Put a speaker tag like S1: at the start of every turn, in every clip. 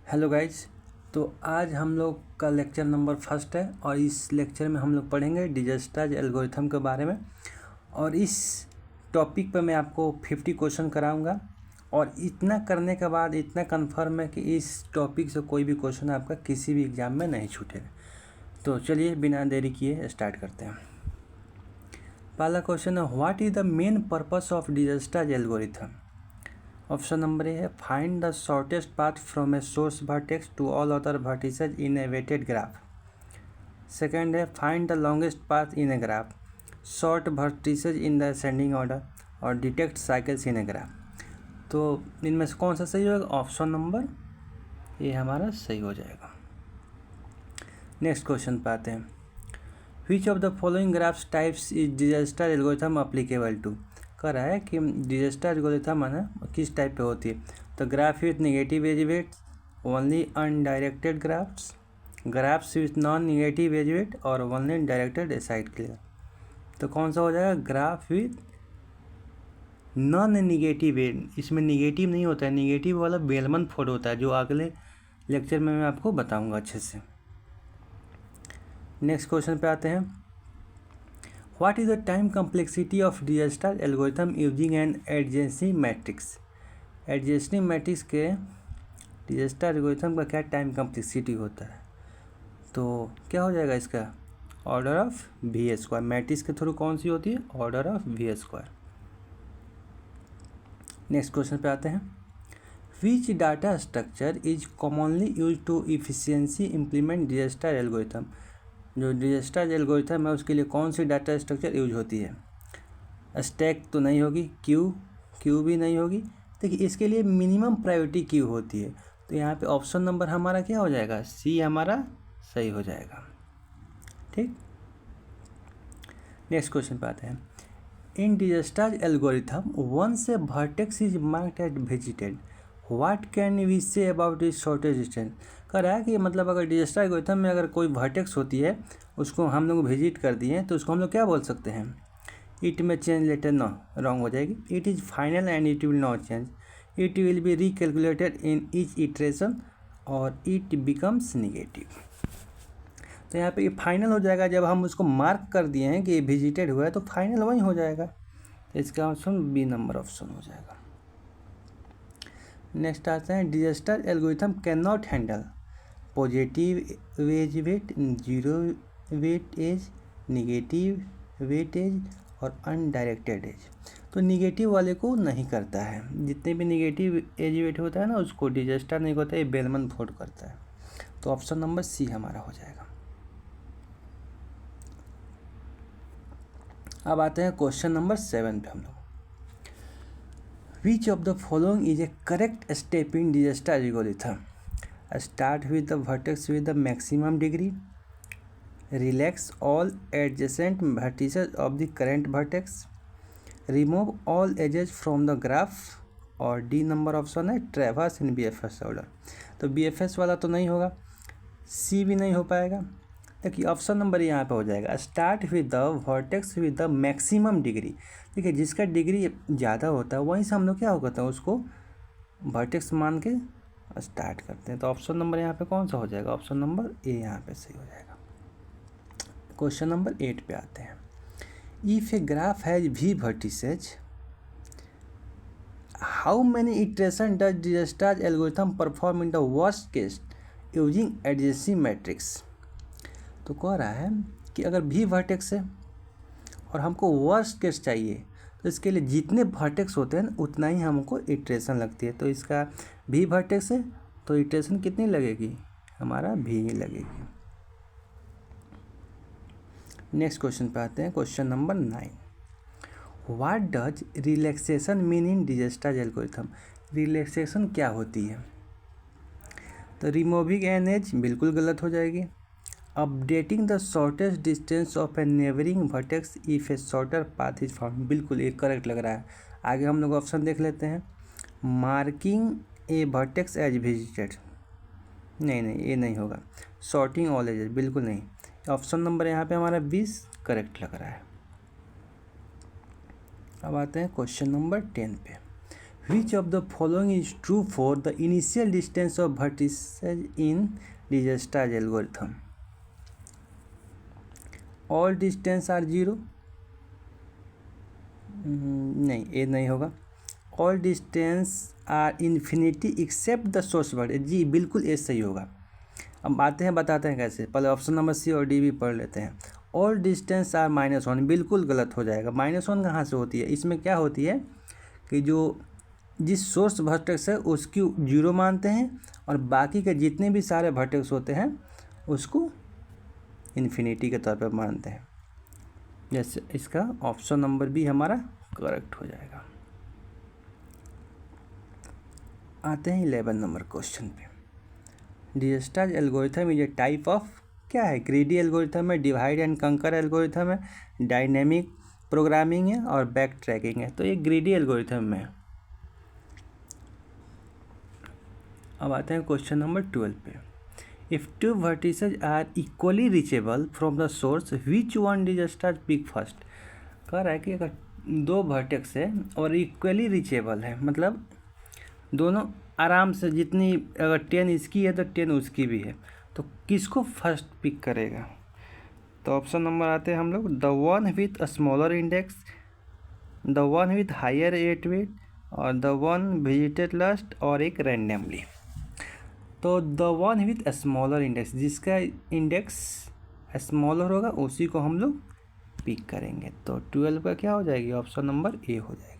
S1: Hello guys. तो आज हम लोग का लेक्चर नंबर फर्स्ट है और इस लेक्चर में हम लोग पढ़ेंगे डिजस्टाज एल्गोरिथम के बारे में। और इस टॉपिक पर मैं आपको 50 क्वेश्चन कराऊंगा और इतना करने के बाद इतना कंफर्म है कि इस टॉपिक से कोई भी क्वेश्चन आपका किसी भी एग्ज़ाम में नहीं छूटेगा। तो चलिए बिना देरी किए स्टार्ट करते हैं। पहला क्वेश्चन है, what is the main purpose of Dijkstra's algorithm. Option number A है, find the shortest path from a source vertex to all other vertices in a weighted graph. Second है, find the longest path in a graph, sort vertices in the ascending order और detect cycles in a graph. तो इनमें से कौन सा सही होगा? Option number ए हमारा सही हो जाएगा। नेक्स्ट क्वेश्चन पे आते हैं, which of the following graphs types is Dijkstra's algorithm applicable to. कह रहा है कि डिजस्टाज एल्गोरिथम है ना किस टाइप पे होती है। तो graph with negative edge weight, only undirected graphs, graphs with non negative edge weight और ओनली डायरेक्टेड एसाइड क्लियर। तो कौन सा हो जाएगा? Graph with non negative edge. इसमें नेगेटिव नहीं होता है, नेगेटिव वाला बेलमन फोर्ड होता है जो अगले लेक्चर में मैं आपको बताऊंगा अच्छे से। नेक्स्ट क्वेश्चन पे आते हैं, what is the time complexity of Dijkstra's algorithm using an adjacency matrix. Adjacency matrix के डिजस्टाज एल्गोरिथम का क्या टाइम कम्प्लेक्सिटी होता है? तो क्या हो जाएगा इसका? Order of V square. Matrix के थ्रू कौन सी होती है? Order of V square. Next question पे आते हैं, which data structure is commonly use to efficiency implement Dijkstra's algorithm. जो डिजस्टाज एल्गोरिथम है उसके लिए कौन सी डाटा स्ट्रक्चर यूज होती है? स्टैक तो नहीं होगी, क्यू भी नहीं होगी। देखिए इसके लिए मिनिमम प्रायोरिटी क्यू होती है। तो यहाँ पे ऑप्शन नंबर हमारा क्या हो जाएगा? सी हमारा सही हो जाएगा। ठीक, नेक्स्ट क्वेश्चन पे आते हैं, in Dijkstra's algorithm once a vertex is marked at visited, what can we say about is shortest distance. कह रहा है कि मतलब अगर डिजस्टाज एल्गोरिथम में अगर कोई वर्टेक्स होती है उसको हम लोग विजिट कर दिए तो उसको हम लोग क्या बोल सकते हैं? इट में चेंज लेटर नो, रॉन्ग हो जाएगी। It is final and it will not change, it will be recalculated in each iteration और इट बिकम्स निगेटिव। तो यहाँ पे ये फाइनल हो जाएगा जब हम उसको मार्क कर दिए हैं कि ये विजिटेड हुआ है तो फाइनल वही हो जाएगा। तो इसका ऑप्शन बी नंबर ऑप्शन हो जाएगा। नेक्स्ट आता है, Dijkstra's algorithm can not handle positive edge weight, zero weight edge, negative weight edge और अनडायरेक्टेड एज। तो निगेटिव वाले को नहीं करता है, जितने भी निगेटिव एज वेट होता है ना उसको डिजस्टाज नहीं होता है, बेलमन फोर्ड करता है। तो ऑप्शन नंबर सी हमारा हो जाएगा। अब आते हैं क्वेश्चन नंबर 7 पे हम लोग, which of the following is a correct step in Dijkstra's algorithm. Start with the vertex with the maximum degree, relax all adjacent vertices of the current vertex, remove all edges from the graph और D number option है traverse in BFS order. तो BFS वाला तो नहीं होगा, सी भी नहीं हो पाएगा। देखिए ऑप्शन नंबर यहाँ पे हो जाएगा, start with the vertex with the maximum degree. देखिए जिसका डिग्री ज़्यादा होता है वहीं से हम लोग क्या होता है उसको वर्टेक्स मान के स्टार्ट करते हैं। तो ऑप्शन नंबर यहाँ पे कौन सा हो जाएगा? ऑप्शन नंबर ए यहाँ पे सही हो जाएगा। क्वेश्चन नंबर 8 पे आते हैं, if a graph has V vertices, how many iteration does Dijkstra's algorithm perform in the worst case using adjacency matrix. तो कह रहा है कि अगर भी वर्टेक्स है और हमको वर्स्ट केस चाहिए तो इसके लिए जितने वर्टेक्स होते हैं उतना ही हमको इटरेशन लगती है। तो इसका भी वर्टेक्स है तो इटरेशन कितनी लगेगी? हमारा भी ही लगेगी। नेक्स्ट क्वेश्चन पे आते हैं, question number 9, what does relaxation mean in Dijkstra's algorithm. Relaxation क्या होती है? तो रिमूविंग एन एज बिल्कुल गलत हो जाएगी। Updating the shortest distance of A neighbouring vertex if A shorter path is found, बिल्कुल ये करेक्ट लग रहा है। आगे हम लोग ऑप्शन देख लेते हैं, मार्किंग ए वर्टेक्स एज विजिटेड, नहीं ये नहीं होगा। सॉर्टिंग ऑल एजेस, बिल्कुल नहीं। ऑप्शन नंबर यहाँ पे हमारा 20 करेक्ट लग रहा है। अब आते हैं क्वेश्चन नंबर 10 पे, which of the following is true for the initial distance of vertices in Dijkstra's algorithm? All distance are zero, नहीं ये नहीं होगा। All distance are infinity except the source vertex, जी बिल्कुल ये सही होगा। अब आते हैं बताते हैं कैसे, पहले ऑप्शन नंबर सी और डी भी पढ़ लेते हैं। ऑल डिस्टेंस आर -1, बिल्कुल गलत हो जाएगा। -1 कहाँ से होती है? इसमें क्या होती है कि जो जिस सोर्स वर्टेक्स है उसकी 0 मानते हैं और बाकी के जितने भी सारे वर्टेक्स होते हैं उसको इन्फिनिटी के तौर पर मानते हैं। जैसे इसका ऑप्शन नंबर बी हमारा करेक्ट हो जाएगा। आते हैं 11 नंबर क्वेश्चन पे। Dijkstra's algorithm is a type of, क्या है? ग्रीडी एल्गोरिथम है, डिवाइड एंड कंकर एल्गोरिथम है, डायनेमिक प्रोग्रामिंग है और बैक ट्रैकिंग है। तो ये ग्रीडी एल्गोरिथम में है। अब आते हैं क्वेश्चन नंबर 12 पे। If two vertices are equally reachable from the source which one Dijkstra's pick first? कह रहा है कि अगर 2 वर्टेक्स है और इक्वली रीचेबल है, मतलब दोनों आराम से, जितनी अगर 10 इसकी है तो 10 उसकी भी है, तो किसको फर्स्ट पिक करेगा? तो ऑप्शन नंबर आते हैं हम लोग, the one with a smaller index, the one with higher edge weight और द वन विजिटेड लास्ट और एक रैंडमली। तो the one with smaller index, जिसका इंडेक्स स्मॉलर होगा उसी को हम लोग पिक करेंगे। तो 12 का क्या हो जाएगी? ऑप्शन नंबर ए हो जाएगी।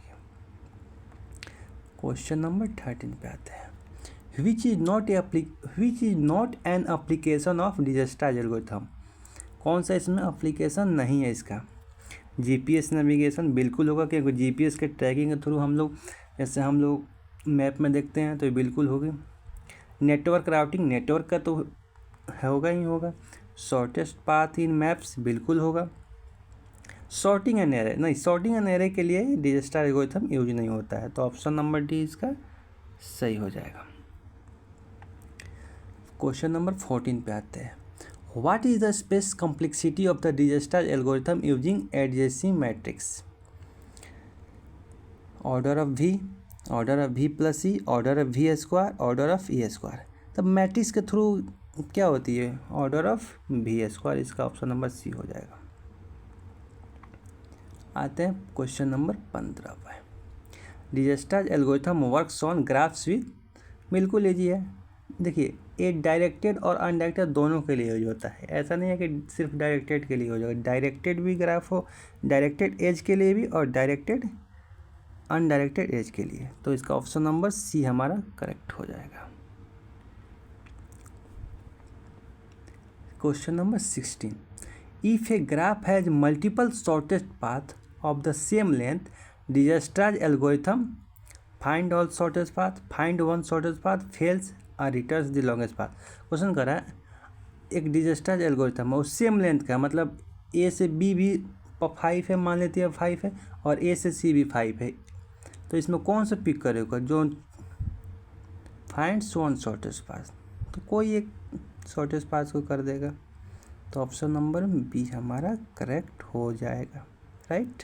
S1: क्वेश्चन नंबर 13 पे आते हैं। Which is not an application of Dijkstra's algorithm? कौन सा इसमें एप्लीकेशन नहीं है इसका? जीपीएस नेविगेशन बिल्कुल होगा, क्योंकि जीपीएस के ट्रैकिंग के थ्रू हम लोग, जैसे हम लोग मैप में देखते हैं, तो ये बिल्कुल होगी। नेटवर्क राउटिंग, नेटवर्क का तो होगा ही होगा। शॉर्टेस्ट पाथ इन मैप्स बिल्कुल होगा। सॉर्टिंग एंड एरे, नहीं, सॉर्टिंग एंड एरे के लिए डिजस्टार एल्गोरिथम यूज नहीं होता है। तो ऑप्शन नंबर डी इसका सही हो जाएगा। क्वेश्चन नंबर 14 पे आते हैं। What is the space complexity of the Dijkstra algorithm using adjacency matrix? Order of V, order of V plus E, order of V square, order of E square. तब matrix के through क्या होती है? Order of V square. इसका option number C हो जाएगा। आते हैं क्वेश्चन नंबर 15 पर। Dijkstra's algorithm works on graphs with, बिल्कुल इजी है। देखिए, ये डायरेक्टेड और अनडायरेक्टेड दोनों के लिए यूज होता है। ऐसा नहीं है कि सिर्फ डायरेक्टेड के लिए हो जाएगा। डायरेक्टेड भी ग्राफ हो, डायरेक्टेड एज के लिए भी और डायरेक्टेड अनडायरेक्टेड एज के लिए। तो इसका ऑप्शन नंबर सी हमारा करेक्ट हो जाएगा। Question number 16। If a graph has multiple shortest path of the same length, Dijkstra's algorithm find all shortest path, find one shortest path, fails or returns the longest path। Question कर रहा है, एक डिजस्टाज algorithm है, उस same length का, मतलब ए से B भी 5 है, मान लेते हैं 5 है, और ए से सी भी 5 है, तो इसमें कौन सा पिक करेगा? जो फाइंड्स वन शॉर्टेस्ट पाथ, तो कोई एक शॉर्टेस्ट पाथ को कर देगा। तो ऑप्शन नंबर बी हमारा करेक्ट हो जाएगा, right.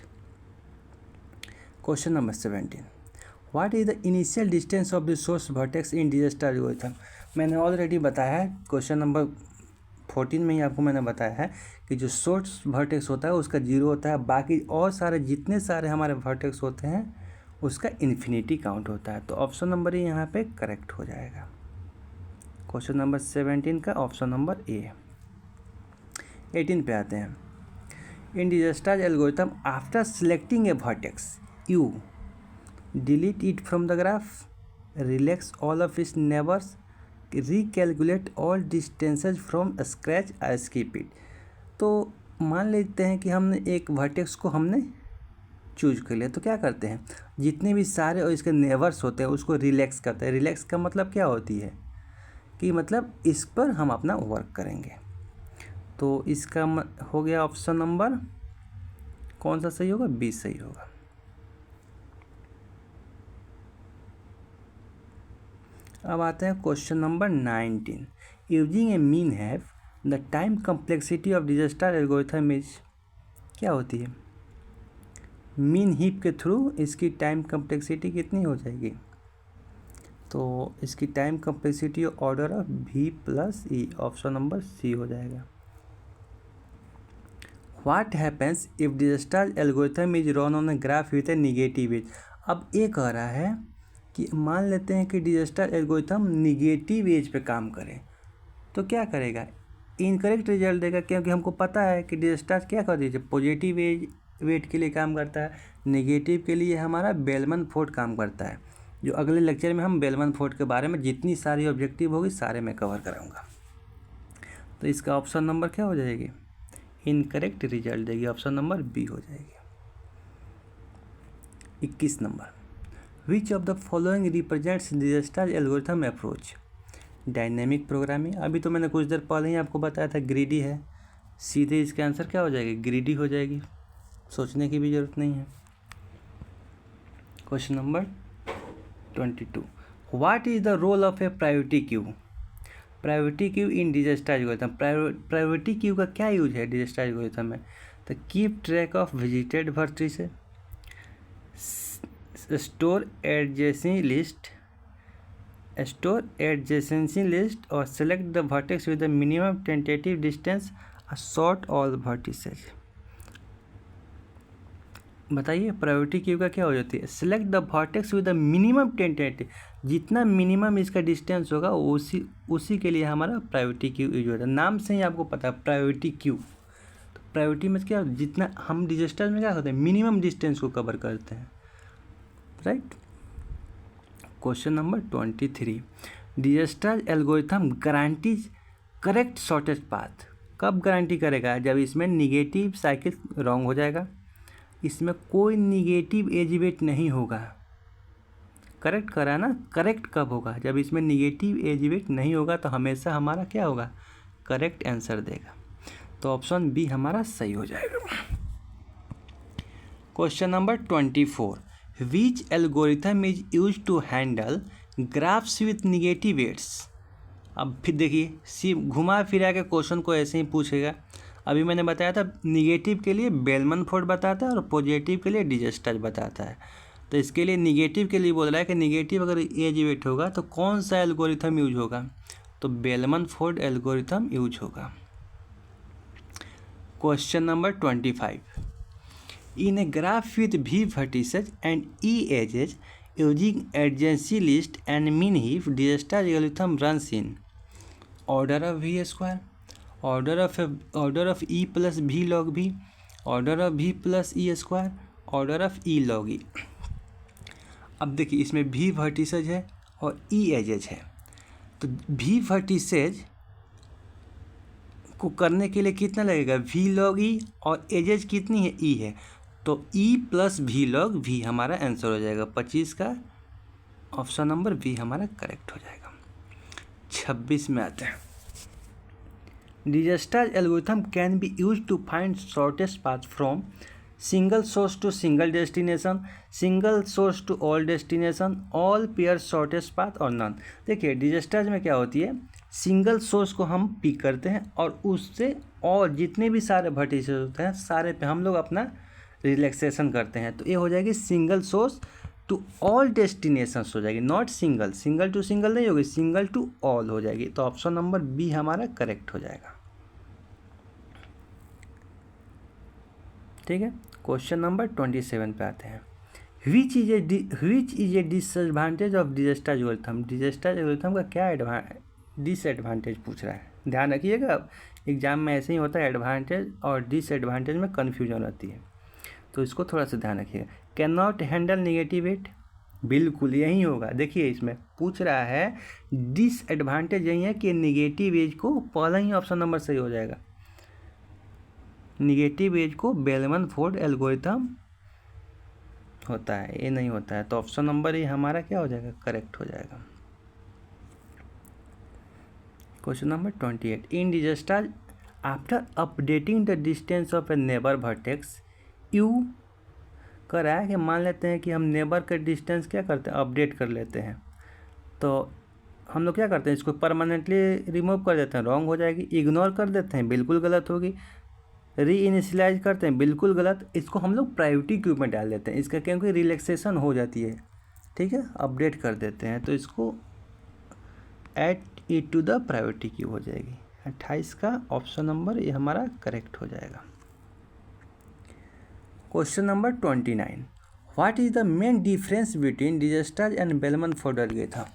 S1: Question number 17। What is the initial distance of the source vertex in Dijkstra algorithm? मैंने ऑलरेडी बताया है, क्वेश्चन नंबर 14 में ही आपको मैंने बताया है कि जो सोर्स वर्टेक्स होता है उसका 0 होता है, बाकी और सारे जितने सारे हमारे वर्टेक्स होते हैं उसका इन्फिनिटी काउंट होता है। तो ऑप्शन नंबर ए यहाँ पे करेक्ट हो जाएगा। क्वेश्चन नंबर 17 का ऑप्शन नंबर ए। 18 पे आते हैं। In Dijkstra algorithm after selecting a vertex you delete it from the graph, relax all of its neighbors, recalculate all distances from scratch or skip it। तो मान लेते हैं कि हमने एक वर्टेक्स को हमने चूज कर लिया, तो क्या करते हैं, जितने भी सारे और इसके नेबर्स होते हैं उसको रिलैक्स करते हैं। रिलैक्स का मतलब क्या होती है कि मतलब इस पर हम अपना वर्क करेंगे। तो इसका हो गया ऑप्शन नंबर कौन सा सही होगा? बी सही होगा। अब आते हैं question number 19। Using a min heap the time complexity of Dijkstra algorithm is, क्या होती है? मीन हीप के थ्रू इसकी टाइम कम्प्लेक्सिटी कितनी हो जाएगी? तो इसकी time complexity order of v plus E, option number C हो जाएगा। What happens if Dijkstra's algorithm is run on a graph with a negative edge? अब ये कह रहा है कि मान लेते हैं कि डिजस्टाज एल्गोरिथम निगेटिव एज पे काम करे, तो क्या करेगा? इनकरेक्ट रिजल्ट देगा, क्योंकि हमको पता है कि डिजस्टाज क्या कर दीजिए, पॉजिटिव एज वेट के लिए काम करता है, नेगेटिव के लिए हमारा बेलमन फोर्ड काम करता है। जो अगले लेक्चर में हम बेलमन फोर्ड के बारे में जितनी सारी ऑब्जेक्टिव होगी सारे मैं कवर कराऊंगा। तो इसका ऑप्शन नंबर क्या हो जाएगी? इनकरेक्ट रिजल्ट देगी, ऑप्शन नंबर बी हो जाएगी। 21 number, which of the following represents Dijkstra's algorithm approach? Dynamic programming, अभी तो मैंने कुछ देर पहले ही आपको बताया था ग्रीडी है, सीधे इसका आंसर क्या हो जाएगी? ग्रीडी हो जाएगी, सोचने की भी जरूरत नहीं है। Question number 22, what is the role of a priority queue? Priority queue in Dijkstra's algorithm, priority queue का क्या यूज है डिजस्टाज एल्गोरिथम में? तो keep track of visited vertices, store adjacency list और select the vertex with the minimum tentative distance or sort all vertices। बताइए priority queue का क्या हो जाती है? Select the vertex with the minimum tentative, जितना मिनिमम इसका डिस्टेंस होगा उसी के लिए हमारा प्रायोरिटी क्यू यूज होता है। नाम से ही आपको पता है प्रायोरिटी क्यू। तो प्रायोरिटी में क्या, जितना हम डिजस्टाज में क्या करते हैं, मिनिमम डिस्टेंस को कवर करते हैं, right. Question number 23, Dijkstra's algorithm guarantees correct shortest path. कब गारंटी करेगा? जब इसमें निगेटिव साइकिल रॉन्ग हो जाएगा, इसमें कोई निगेटिव एज वेट नहीं होगा। करेक्ट करा ना? करेक्ट कब होगा? जब इसमें निगेटिव एज वेट नहीं होगा, तो हमेशा हमारा क्या होगा? करेक्ट आंसर देगा। तो ऑप्शन बी हमारा सही हो जाएगा। Question number 24, which algorithm is use to handle graphs with negative weights? अब फिर देखिए घुमा फिरा के क्वेश्चन को ऐसे ही पूछेगा। अभी मैंने बताया था निगेटिव के लिए बेलमन फोर्ड बताता है और पॉजिटिव के लिए डिजस्टाज बताता है। तो इसके लिए निगेटिव के लिए बोल रहा है कि निगेटिव अगर एज वेट होगा तो कौन सा एल्गोरिथम यूज होगा? तो बेलमन फोर्ड एल्गोरिथम यूज होगा। Question number 25, in a graph with v vertices and e edges using adjacency list and min heap, Dijkstra's algorithm runs in order of v square, order of e plus v log v, order of v plus e square, order of e log e। अब देखिए इसमें v vertices है और e edges है। तो v vertices को करने के लिए कितना लगेगा? v log e, और एजेज कितनी है? e है, तो e plus v log v हमारा आंसर हो जाएगा। 25 का ऑप्शन नंबर बी हमारा करेक्ट हो जाएगा। 26 में आते हैं, Dijkstra's algorithm can be use to find shortest path from single source to single destination, single source to all destination, all pair shortest path और नन। देखिए डिजस्टाज में क्या होती है, सिंगल सोर्स को हम पिक करते हैं और उससे और जितने भी सारे वर्टिसेस होते हैं सारे पे हम लोग अपना रिलैक्सेशन करते हैं। तो ये हो जाएगी single source to all destinations हो जाएगी, नॉट सिंगल टू सिंगल नहीं होगी, सिंगल टू ऑल हो जाएगी। तो ऑप्शन नंबर बी हमारा करेक्ट हो जाएगा। ठीक है, क्वेश्चन नंबर 27 पे आते हैं, which is a disadvantage of Dijkstra's algorithm? Dijkstra's algorithm का क्या डिसएडवांटेज पूछ रहा है, ध्यान रखिएगा एग्जाम में ऐसे ही होता है, एडवांटेज और डिसएडवांटेज में कन्फ्यूजन रहती है, तो इसको थोड़ा सा ध्यान रखिएगा। Can not handle negative weight, बिल्कुल यही होगा। देखिए इसमें पूछ रहा है डिसएडवांटेज यही है कि निगेटिव एज को, पहला ही ऑप्शन नंबर सही हो जाएगा, निगेटिव एज को बेलमन फोर्ड एल्गोरिथम होता है, ये नहीं होता है। तो ऑप्शन नंबर ये हमारा क्या हो जाएगा? करेक्ट हो जाएगा। Question number 28, in Dijkstra's after updating the distance of a neighbour vertex you कर रहा है कि मान लेते हैं कि हम नेबर का डिस्टेंस क्या करते हैं, अपडेट कर लेते हैं। तो हम लोग क्या करते हैं, इसको परमानेंटली रिमूव कर देते हैं, रॉन्ग हो जाएगी, इग्नोर कर देते हैं, बिल्कुल गलत होगी, री इनिशियलाइज करते हैं, बिल्कुल गलत। इसको हम लोग प्रायोरिटी क्यू में डाल देते हैं, इसका क्योंकि रिलैक्सेशन हो जाती है, ठीक है, अपडेट कर देते हैं, तो इसको add it to the priority queue हो जाएगी। 28 का ऑप्शन नंबर ये हमारा करेक्ट हो जाएगा। Question number 29, what is the main difference between Dijkstra's and Bellman Ford algorithm.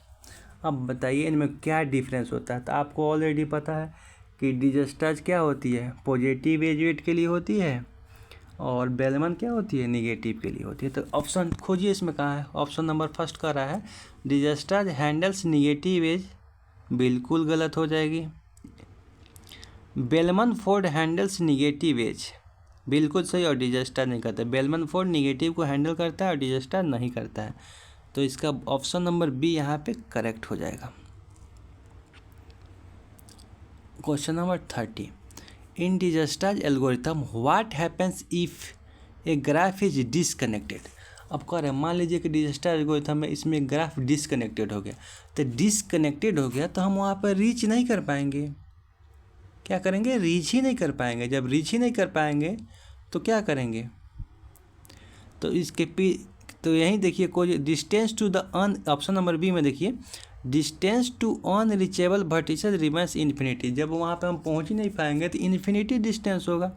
S1: अब बताइए इनमें क्या डिफरेंस होता है। तो आपको ऑलरेडी पता है कि डिजस्टाज क्या होती है, पॉजिटिव एज वेट के लिए होती है, और बेलमन क्या होती है, निगेटिव के लिए होती है। तो ऑप्शन खोजिए इसमें कहाँ है। ऑप्शन नंबर फर्स्ट का रहा है डिजस्टाज हैंडल्स निगेटिव एज, बिल्कुल गलत हो जाएगी। Bellman Ford handles negative edge, बिल्कुल सही, और डिजस्टाज नहीं करता। बेलमन फोर्ड निगेटिव को हैंडल करता है और डिजस्टाज नहीं करता है, तो इसका ऑप्शन नंबर बी यहाँ पे करेक्ट हो जाएगा। Question number 30, in Dijkstra's algorithm what happens if a graph is disconnected. अब कह रहे हैं मान लीजिए कि डिजस्टाज एल्गोरिथम में इसमें ग्राफ डिसकनेक्टेड हो गया, तो डिसकनेक्टेड हो गया तो हम वहाँ पर रीच नहीं कर पाएंगे। क्या करेंगे, रीच ही नहीं कर पाएंगे। जब रीच ही नहीं कर पाएंगे तो क्या करेंगे, तो इसके तो यहीं देखिए कोई distance to the option number B में देखिए distance to unreachable vertices remains infinity. जब वहाँ पे हम पहुँच ही नहीं पाएंगे तो इन्फिनिटी डिस्टेंस होगा।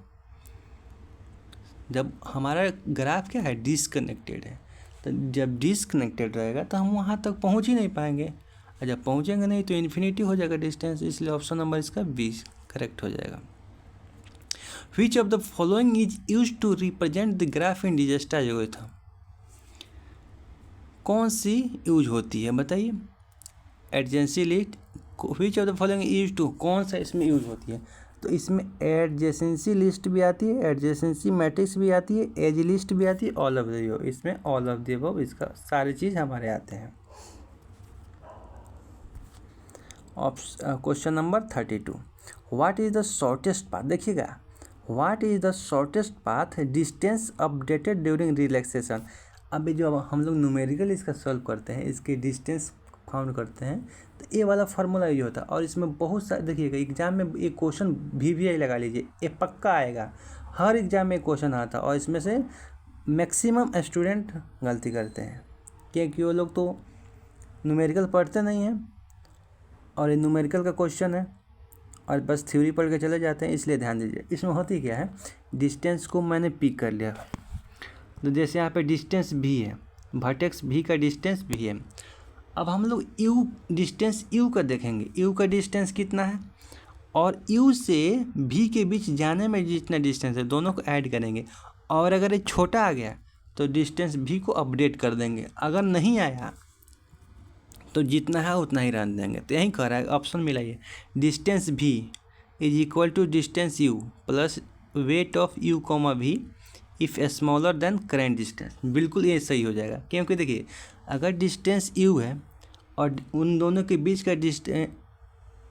S1: जब हमारा ग्राफ क्या है, डिसकनेक्टेड है, तो जब डिसकनेक्टेड रहेगा तो हम वहाँ तक पहुँच ही नहीं पाएंगे, और जब पहुँचेंगे नहीं तो इन्फिनिटी हो जाएगा डिस्टेंस, इसलिए ऑप्शन नंबर इसका बी करेक्ट हो जाएगा। Which of the following is use to represent the graph in Dijkstra's algorithm. कौन सी यूज होती है बताइए। Adjacency list, which of the following use to, कौन सा इसमें यूज होती है। तो इसमें एडजेंसी लिस्ट भी आती है, एडजेंसी मैट्रिक्स भी आती है, एज लिस्ट भी आती है, ऑल ऑफ द अबव। इसमें ऑल ऑफ द अबव इसका सारी चीज़ हमारे आते हैं। Question number 32, what is the shortest path. देखिएगा what is the shortest path distance updated during relaxation. अभी जो हम लोग न्यूमेरिकल इसका सॉल्व करते हैं, इसके डिस्टेंस फाउंड करते हैं, तो ये वाला फार्मूला यूज होता है। और इसमें बहुत सारे देखिएगा एग्जाम में एक क्वेश्चन VVI लगा लीजिए, ये पक्का आएगा, हर एग्जाम में क्वेश्चन आता है, और इसमें से मैक्सिमम स्टूडेंट गलती करते हैं क्योंकि वो लोग तो न्यूमेरिकल पढ़ते नहीं हैं, और ये न्यूमेरिकल का क्वेश्चन है और बस थ्योरी पढ़ के चले जाते हैं। इसलिए ध्यान दीजिए, इसमें होती क्या है, डिस्टेंस को मैंने पिक कर लिया, तो जैसे यहाँ पे डिस्टेंस भी है, वर्टेक्स भी का डिस्टेंस भी है। अब हम लोग डिस्टेंस यू का देखेंगे, यू का डिस्टेंस कितना है, और यू से भी के बीच जाने में जितना डिस्टेंस है दोनों को ऐड करेंगे, और अगर ये छोटा आ गया तो डिस्टेंस भी को अपडेट कर देंगे, अगर नहीं आया तो जितना है उतना ही रहने देंगे। तो यही कह रहा है, ऑप्शन मिलाइए, डिस्टेंस भी is equal to distance u plus weight of u comma भी if smaller than current distance. बिल्कुल ये सही हो जाएगा, क्योंकि देखिए अगर डिस्टेंस यू है और उन दोनों के बीच का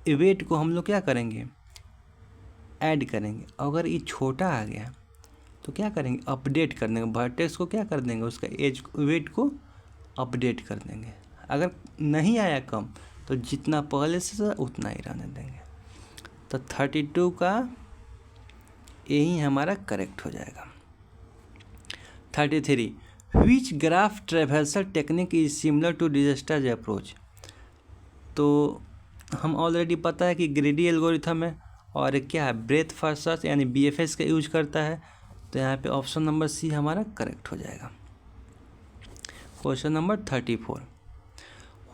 S1: वेट को हम लोग क्या करेंगे, ऐड करेंगे। अगर ये छोटा आ गया तो क्या करेंगे, अपडेट कर देंगे, वर्टेक्स को क्या कर देंगे, उसका एज वेट को अपडेट कर देंगे। अगर नहीं आया कम तो जितना पहले से उतना ही रहने देंगे। तो 32 का यही हमारा करेक्ट हो जाएगा। 33, which graph traversal technique is similar to Dijkstra's approach. तो हम ऑलरेडी पता है कि ग्रेडी एल्गोरिथम है, और क्या है, ब्रेथ फर्स्ट सर्च यानी BFS का यूज करता है। तो यहाँ पे ऑप्शन नंबर सी हमारा करेक्ट हो जाएगा। Question number 34,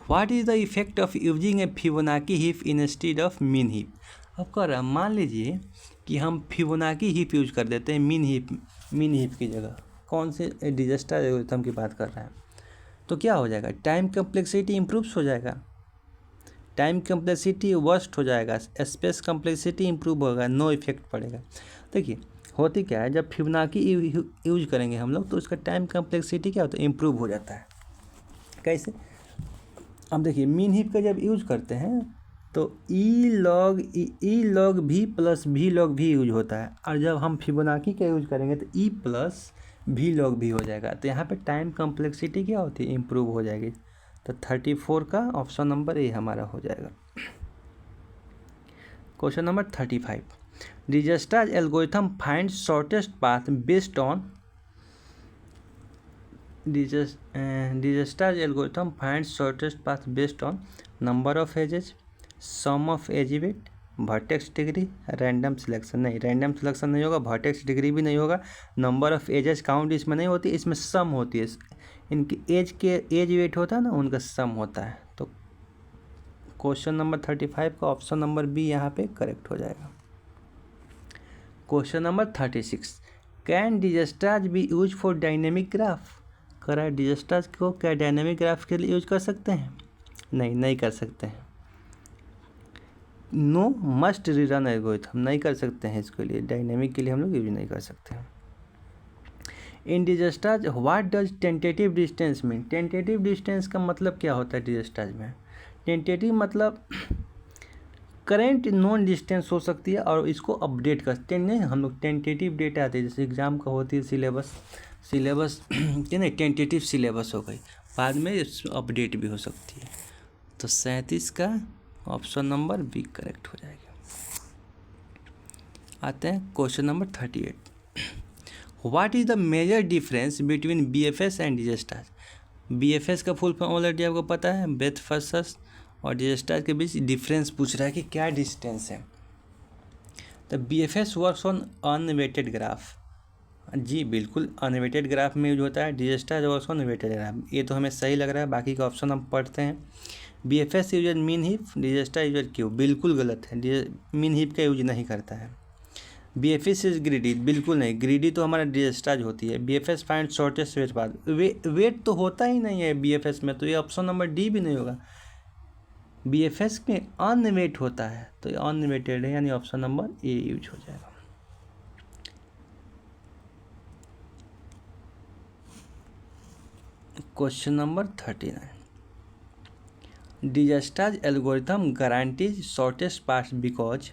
S1: what is the effect of using A Fibonacci heap instead of mean heap. अब कह रहा है मान लीजिए कि हम फिबोनाची हीप यूज कर देते हैं मीन हीप की जगह। कौन से डिजस्टाज एल्गोरिथम की बात कर रहा है, तो क्या हो जाएगा, टाइम कम्प्लेक्सिटी इम्प्रूव्स हो जाएगा, टाइम कम्प्लेक्सिटी वर्स्ट हो जाएगा, स्पेस कम्प्लेक्सिटी इम्प्रूव होगा, नो इफेक्ट पड़ेगा। देखिए होती क्या है, जब फिबोनाची यूज करेंगे हम लोग तो उसका टाइम कम्प्लेक्सिटी क्या होता है, इम्प्रूव हो जाता है। कैसे, अब देखिए मीन हीप का जब यूज करते हैं तो ई लॉग भी प्लस भी लॉग भी यूज होता है, और जब हम फिबोनाची का यूज करेंगे तो ई प्लस भी लॉग भी हो जाएगा। तो यहाँ पे टाइम कम्प्लेक्सिटी क्या होती है, इम्प्रूव हो जाएगी। तो 34 का ऑप्शन नंबर ए हमारा हो जाएगा। Question number 35, Dijkstra's algorithm find shortest path based on Digestage algorithm finds shortest path based on number of edges, sum of edge weight, vertex degree, random selection। नहीं, रैंडम सिलेक्शन नहीं होगा, vertex degree भी नहीं होगा, number of edges count इसमें नहीं होती, इसमें सम होती है। इनकी एज वेट होता है ना, उनका सम होता है। तो क्वेश्चन नंबर 35 का ऑप्शन नंबर बी यहाँ पे करेक्ट हो जाएगा। Question number 36, can Dijkstra's be use for dynamic graph. कह रहा है डिजस्टाज को क्या डायनेमिक ग्राफ के लिए यूज कर सकते हैं? नहीं कर सकते हैं। नो मस्ट रीरन एल्गोरिथम, नहीं कर सकते हैं, इसके लिए डायनेमिक के लिए हम लोग यूज नहीं कर सकते हैं। In Dijkstra's what does tentative distance mean. Tentative distance का मतलब क्या होता है डिजस्टाज में? टेंटेटिव मतलब करेंट नॉन डिस्टेंस हो सकती है और इसको अपडेट करते हैं। हम लोग टेंटेटिव डेटा आते हैं, जैसे एग्जाम का होती है सिलेबस नहीं, टेंटेटिव सिलेबस हो गई, बाद में अपडेट भी हो सकती है। तो 37 का ऑप्शन नंबर बी करेक्ट हो जाएगा। आते हैं question number 38, what is the major difference between BFS and Dijkstra's. BFS का फुल फॉर्म ऑलरेडी आपको पता है, ब्रेथ फर्स्ट, और डिजस्टाज के बीच डिफरेंस पूछ रहा है कि क्या डिस्टेंस है। तो BFS works on unweighted graph, जी बिल्कुल अनवेटेड ग्राफ में यूज होता है। Dijkstra's works on weighted graph, ये तो हमें सही लग रहा है, बाकी का ऑप्शन हम पढ़ते हैं। BFS user min heap, Dijkstra's user queue, बिल्कुल गलत है, मीन हीप का यूज नहीं करता है। BFS इज ग्रीडी, बिल्कुल नहीं, ग्रीडी तो हमारा डिजस्टाज होती है। BFS find shortest weight path, weight तो होता ही नहीं है BFS में, तो ये ऑप्शन नंबर डी भी नहीं होगा। BFS में अनवेट होता है, तो ये अनवेटेड है, यानी ऑप्शन नंबर ए यूज हो जाएगा। Question number 39, Dijkstra's algorithm guarantees shortest path because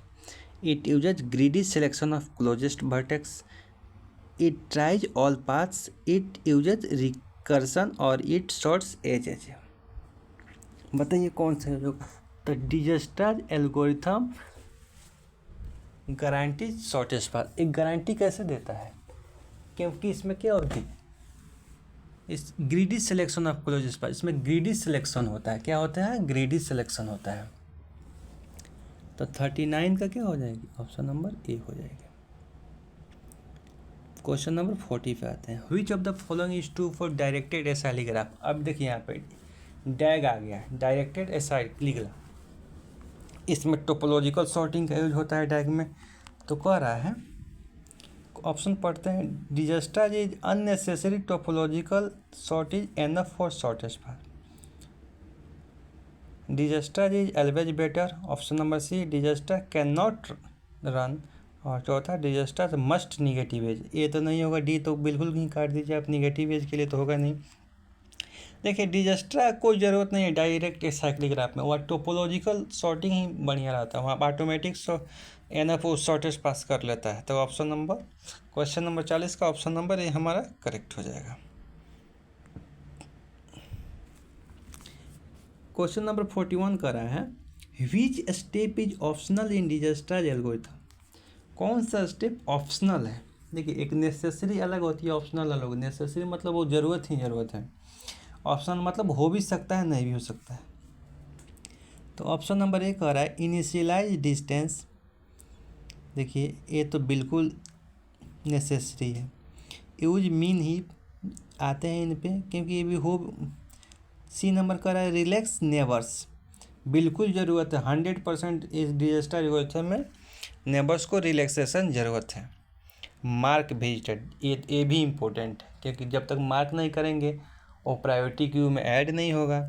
S1: it uses greedy selection of closest vertex, it tries all paths, it uses recursion और इट शॉर्ट्स एजेज। बताइए कौन सा होगा? तो Dijkstra's algorithm guarantees shortest path, एक guarantee कैसे देता है? क्योंकि इसमें क्या होती है, इस greedy selection of closest path, इसमें ग्रीडी सिलेक्शन होता है। क्या होता है? ग्रीडी सिलेक्शन होता है। तो 39 का क्या हो जाएगी? ऑप्शन नंबर ए हो जाएगा। क्वेश्चन नंबर 40 पे आते हैं, which of the following is true for directed acyclic graph. अब देखिए यहाँ पे डैग आ गया, डायरेक्टेड एसाइक्लिक ग्राफ, इसमें टोपोलॉजिकल सॉर्टिंग का यूज होता है डैग में। तो कह रहा है, ऑप्शन पढ़ते हैं, Dijkstra's is unnecessary topological sort is enough for shortest path, Dijkstra's is always better, option number C Dijkstra's can not run, और चौथा डिजस्टाज मस्ट निगेटिव एज। ये तो नहीं होगा, डी तो बिल्कुल नहीं काट दीजिए आप, निगेटिव एज के लिए तो होगा नहीं। देखिए डिजस्टा कोई ज़रूरत नहीं है डायरेक्ट एसाइक्लिक ग्राफ में, वह टोपोलॉजिकल सॉर्टिंग ही बढ़िया रहता है, वहाँ ऑटोमेटिक एनएफ शॉर्टेस्ट पास कर लेता है। तो ऑप्शन नंबर, क्वेश्चन नंबर 40 का ऑप्शन नंबर ये हमारा करेक्ट हो जाएगा। क्वेश्चन नंबर 41 कर रहा है, which step is optional in Dijkstra's algorithm. कौन सा स्टेप ऑप्शनल है? देखिए एक नेसेसरी अलग होती है, ऑप्शनल अलग। नेसेसरी मतलब वो ज़रूरत ही ज़रूरत है, ऑप्शनल मतलब हो भी सकता है नहीं भी हो सकता है। तो ऑप्शन नंबर ए कह रहा है इनिशियलाइज डिस्टेंस, देखिए ये तो बिल्कुल नेसेसरी है। यूज मीन ही आते हैं इन पे, क्योंकि ये भी हो। सी नंबर कह रहा है रिलैक्स नेबर्स, बिल्कुल ज़रूरत है, 100% इस डिजस्टाज एल्गोरिथम में नेबर्स को रिलैक्सेशन ज़रूरत है। मार्क विजिटेड, ये भी इम्पोर्टेंट है, क्योंकि जब तक मार्क नहीं करेंगे वो प्रायोरिटी क्यू में ऐड नहीं होगा।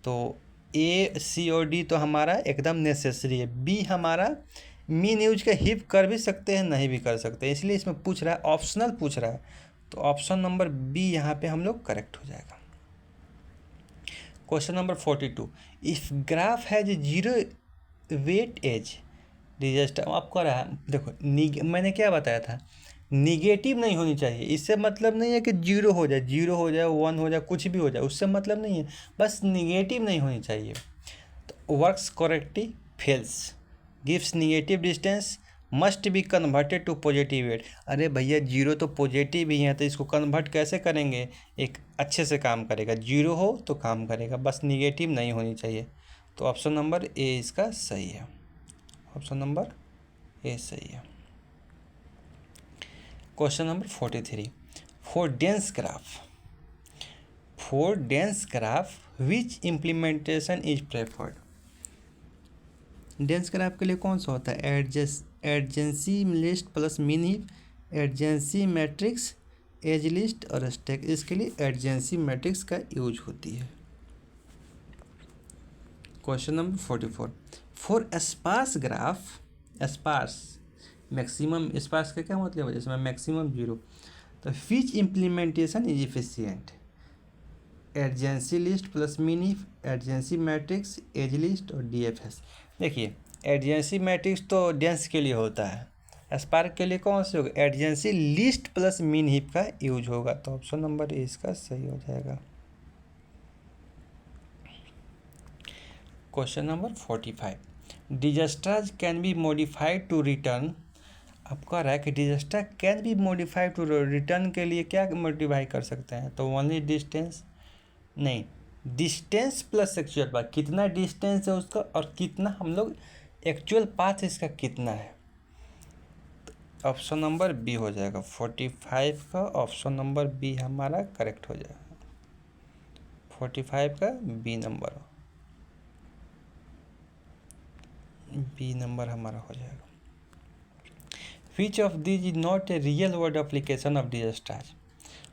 S1: तो ए, सी और डी तो हमारा एकदम नेसेसरी है। बी हमारा मीन यूज का हिप कर भी सकते हैं, नहीं भी कर सकते, इसलिए इसमें पूछ रहा है, ऑप्शनल पूछ रहा है। तो ऑप्शन नंबर बी यहाँ पे हम लोग करेक्ट हो जाएगा। Question number 42, if graph has zero weight edge Dijkstra's. आपको रहा है, देखो मैंने क्या बताया था, निगेटिव नहीं होनी चाहिए। इससे मतलब नहीं है कि जीरो हो जाए, 1 हो जाए, कुछ भी हो जाए, उससे मतलब नहीं है, बस निगेटिव नहीं होनी चाहिए। तो works correctly fails, gives negative distance, must be converted to positive edge. अरे भैया जीरो तो पॉजिटिव ही है, तो इसको कन्वर्ट कैसे करेंगे? एक अच्छे से काम करेगा, जीरो हो तो काम करेगा, बस निगेटिव नहीं होनी चाहिए। तो ऑप्शन नंबर ए इसका सही है, ऑप्शन नंबर ए सही है। Question number 43, for dense graph which implementation is preferred. Dense graph के लिए कौन सा होता है? Adjacency list plus min heap, adjacency matrix, edge list और स्टैक। इसके लिए एडजेंसी मैट्रिक्स का यूज होती है। Question number 44, for sparse graph, sparse maximum, sparse का क्या मतलब है? जिसमें मैक्सिमम जीरो, तो which implementation is efficient? Adjacency list plus min, adjacency matrix, edge list और डीएफएस। देखिए एडजेंसी मैट्रिक्स तो डेंस के लिए होता है, स्पार्क के लिए कौन से होगा? Adjacency list plus min heap का यूज होगा। तो ऑप्शन नंबर ए इसका सही हो जाएगा। Question number 45, Dijkstra's can be modified to return. आपका रहा है कि Dijkstra can be modified to return के लिए क्या मॉडिफाई कर सकते हैं? तो ओनली डिस्टेंस नहीं, डिस्टेंस प्लस एक्चुअल पाथ, कितना डिस्टेंस है उसका और कितना हम लोग एक्चुअल पाथ इसका कितना है। तो ऑप्शन नंबर बी हो जाएगा, 45 का ऑप्शन नंबर बी हमारा करेक्ट हो जाएगा। 45 का बी नंबर हमारा हो जाएगा। Which of this is not a real world application of Dijkstra's.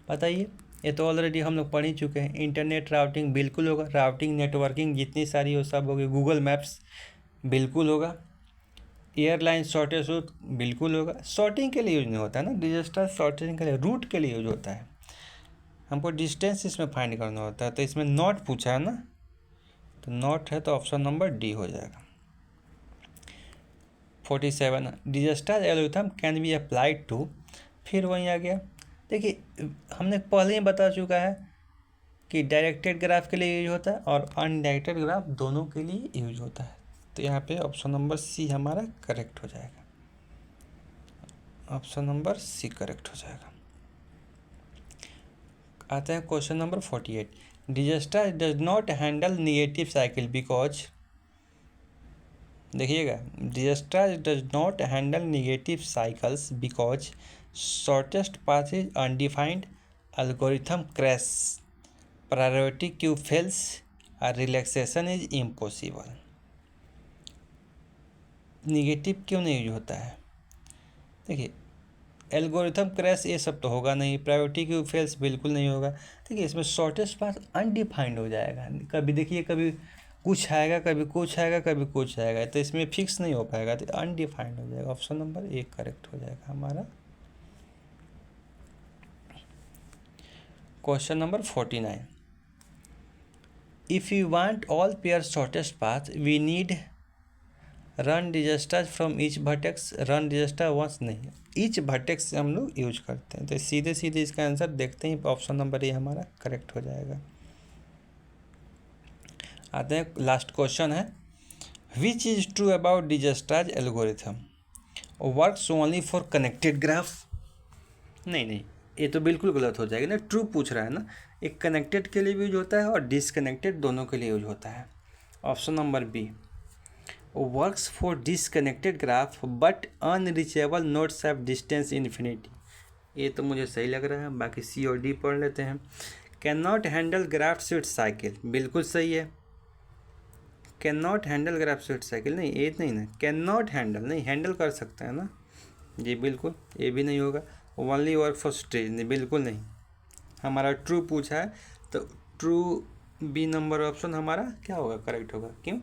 S1: बताइए, ये तो ऑलरेडी हम लोग पढ़ ही चुके हैं। इंटरनेट राउटिंग बिल्कुल होगा, राउटिंग नेटवर्किंग जितनी सारी हो सब होगी। गूगल मैप्स बिल्कुल होगा। एयरलाइन शॉर्टेज रूट बिल्कुल होगा। शॉर्टिंग के लिए यूज नहीं होता है ना डिजस्टर, शॉर्टिंग के लिए, रूट के लिए यूज होता है। हमको डिस्टेंस इसमें फाइंड करना होता है, तो इसमें नॉट पूछा है ना, तो नॉट है, तो ऑप्शन नंबर डी हो जाएगा। 47, Dijkstra algorithm can be applied to, फिर वहीं आ गया। देखिए हमने पहले ही बता चुका है कि डायरेक्टेड ग्राफ के लिए यूज होता है और अनडायरेक्टेड ग्राफ दोनों के लिए यूज होता है। तो यहाँ पे ऑप्शन नंबर सी हमारा करेक्ट हो जाएगा, ऑप्शन नंबर सी करेक्ट हो जाएगा। आते हैं question number 48, Dijkstra does not handle negative cycle because. देखिएगा, Dijkstra does not handle negative cycles because shortest path is undefined, algorithm crash, priority queue fails और relaxation is impossible. Negative क्यों नहीं use होता है? देखिए एल्गोरिथम क्रैश ये सब तो होगा नहीं, प्रायोरिटी क्यू फेल्स बिल्कुल नहीं होगा। देखिए इसमें शॉर्टेस्ट पाथ अनडिफाइंड हो जाएगा, कभी देखिए कभी कुछ आएगा, कभी कुछ आएगा, कभी कुछ आएगा, तो इसमें फिक्स नहीं हो पाएगा, तो अनडिफाइंड हो जाएगा। ऑप्शन नंबर ए करेक्ट हो जाएगा हमारा। Question number 49, if you want all pair shortest path we need run Dijkstra from each vertex, run Dijkstra once नहीं, ईच वर्टेक्स से हम लोग यूज करते हैं। तो सीधे सीधे इसका आंसर देखते हैं, ऑप्शन नंबर ए हमारा करेक्ट हो जाएगा। आते हैं लास्ट क्वेश्चन है, which is true about Dijkstra algorithm, works only for connected graph. नहीं, ये तो बिल्कुल गलत हो जाएगा ना, ट्रू पूछ रहा है ना। एक कनेक्टेड के लिए भी यूज होता है और डिसकनेक्टेड दोनों के लिए यूज होता है। Option number B, works for disconnected graph but unreachable nodes have distance infinity. ये तो मुझे सही लग रहा है, बाकी सी और डी पढ़ लेते हैं। Can not handle graph switch cycle, बिल्कुल सही है। Can not handle graph switch cycle नहीं, ये नहीं ना, कैन नॉट हैंडल नहीं, हैंडल कर सकते हैं ना जी, बिल्कुल ये भी नहीं होगा। ओनली वर्क फॉर स्टेज नहीं, बिल्कुल नहीं। हमारा ट्रू पूछा है, तो ट्रू बी नंबर ऑप्शन हमारा क्या होगा, करेक्ट होगा। क्यों?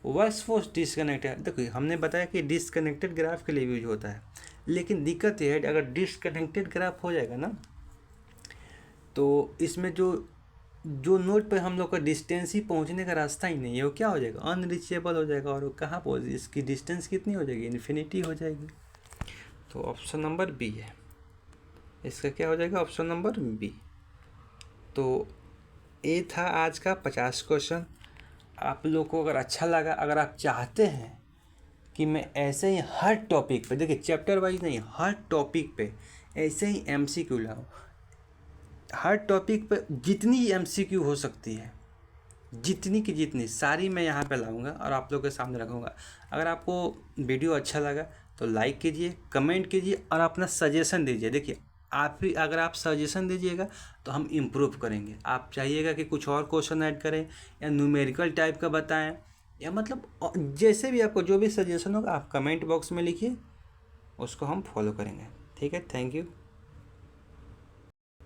S1: वर्क्स फॉर डिसकनेक्टेड, देखिए हमने बताया कि डिसकनेक्टेड ग्राफ के लिए यूज होता है, लेकिन दिक्कत यह है अगर डिसकनेक्टेड ग्राफ हो जाएगा ना, तो इसमें जो नोड पे हम लोग का डिस्टेंस ही पहुंचने का रास्ता ही नहीं है, वो क्या हो जाएगा, अनरीचेबल हो जाएगा। और वो कहाँ पहुँच, इसकी डिस्टेंस कितनी हो जाएगी, इन्फिनिटी हो जाएगी। तो ऑप्शन नंबर बी है इसका, क्या हो जाएगा, ऑप्शन नंबर बी। तो ये था आज का 50 क्वेश्चन। आप लोग को अगर अच्छा लगा, अगर आप चाहते हैं कि मैं ऐसे ही हर टॉपिक पे, देखिए चैप्टर वाइज नहीं, हर टॉपिक पे ऐसे ही MCQ लाऊं। हर टॉपिक पे जितनी MCQ हो सकती है, जितनी की जितनी सारी मैं यहाँ पे लाऊंगा और आप लोगों के सामने रखूँगा। अगर आपको वीडियो अच्छा लगा तो लाइक कीजिए, कमेंट कीजिए और अपना सजेशन दीजिए। देखिए आप भी अगर आप सजेशन दीजिएगा तो हम इम्प्रूव करेंगे। आप चाहिएगा कि कुछ और क्वेश्चन ऐड करें या न्यूमेरिकल टाइप का बताएं, या मतलब जैसे भी आपको जो भी सजेशन होगा आप कमेंट बॉक्स में लिखिए, उसको हम फॉलो करेंगे। ठीक है, थैंक यू।